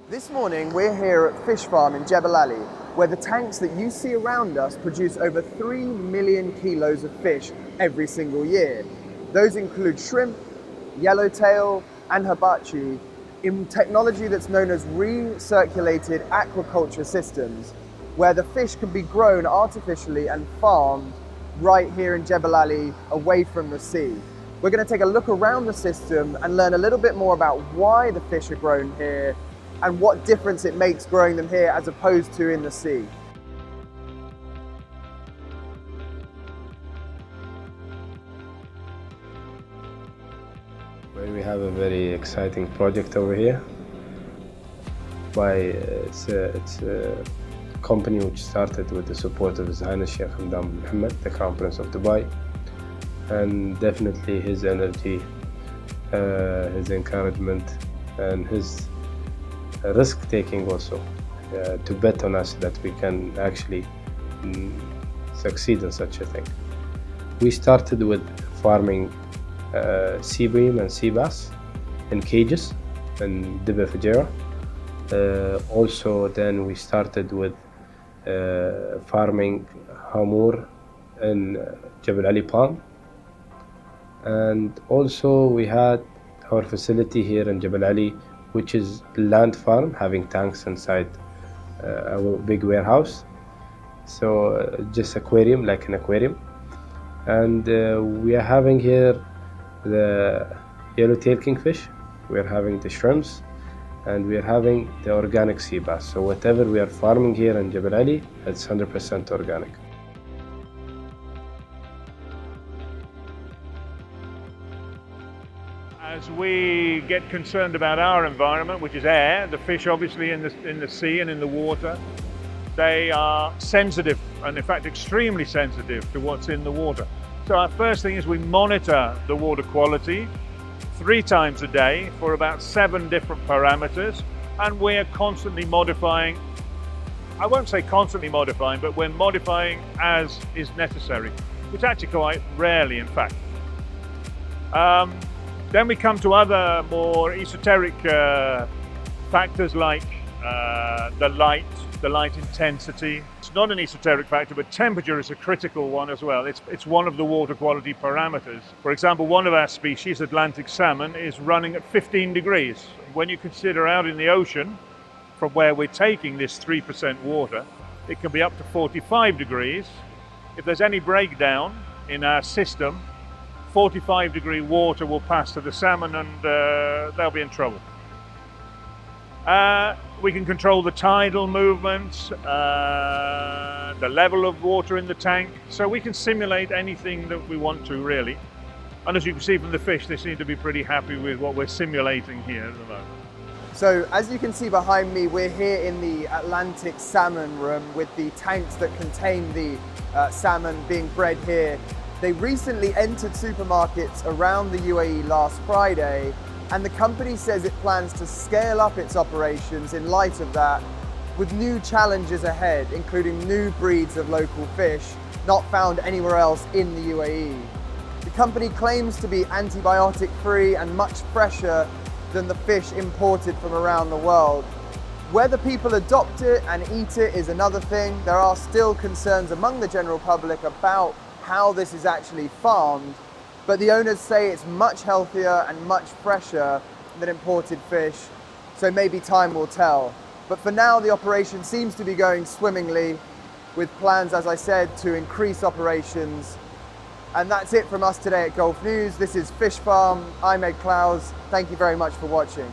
This morning we're here at Fish Farm in Jebel Ali, where the tanks that you see around us produce over 3 million kilos of fish every single year. Those include shrimp, yellowtail and hibachi in technology that's known as recirculated aquaculture systems, where the fish can be grown artificially and farmed right here in Jebel Ali, away from the sea. We're going to take a look around the system and learn a little bit more about why the fish are grown here and what difference it makes growing them here as opposed to in the sea. We have a very exciting project over here. It's a company which started with the support of His Highness Sheikh Hamdan bin Mohammed, the Crown Prince of Dubai, and definitely his energy, his encouragement, and his risk-taking also to bet on us that we can actually succeed in such a thing. We started with farming sea bream and sea bass in cages in Dibba Fujairah. Also then we started with farming hamur in Jebel Ali Pond, and also we had our facility here in Jebel Ali, which is land farm having tanks inside our big warehouse, so just aquarium, like an aquarium. And we are having here the yellowtail kingfish, we are having the shrimps, and we are having the organic sea bass. So whatever we are farming here in Jebel Ali, it's 100% organic. As we get concerned about our environment, which is air, the fish obviously in the sea and in the water, they are sensitive, and in fact extremely sensitive to what's in the water. So our first thing is we monitor the water quality 3 times a day for about 7 different parameters, and we're constantly modifying. I won't say constantly modifying, but we're modifying as is necessary, which actually quite rarely in fact. Then we come to other more esoteric factors like the light intensity. It's not an esoteric factor, but temperature is a critical one as well. It's one of the water quality parameters. For example, one of our species, Atlantic salmon, is running at 15 degrees. When you consider out in the ocean, from where we're taking this 3% water, it can be up to 45 degrees. If there's any breakdown in our system, 45-degree water will pass to the salmon and they'll be in trouble. We can control the tidal movements, the level of water in the tank, so we can simulate anything that we want to, really. And as you can see from the fish, they seem to be pretty happy with what we're simulating here at the moment. So as you can see behind me, we're here in the Atlantic salmon room with the tanks that contain the salmon being bred here. They recently entered supermarkets around the UAE last Friday, and the company says it plans to scale up its operations in light of that, with new challenges ahead, including new breeds of local fish not found anywhere else in the UAE. The company claims to be antibiotic-free and much fresher than the fish imported from around the world. Whether people adopt it and eat it is another thing. There are still concerns among the general public about how this is actually farmed, but the owners say it's much healthier and much fresher than imported fish, so maybe time will tell. But for now, the operation seems to be going swimmingly, with plans, as I said, to increase operations. And that's it from us today at Gulf News. This is Fish Farm. I'm Ed Clowes. Thank you very much for watching.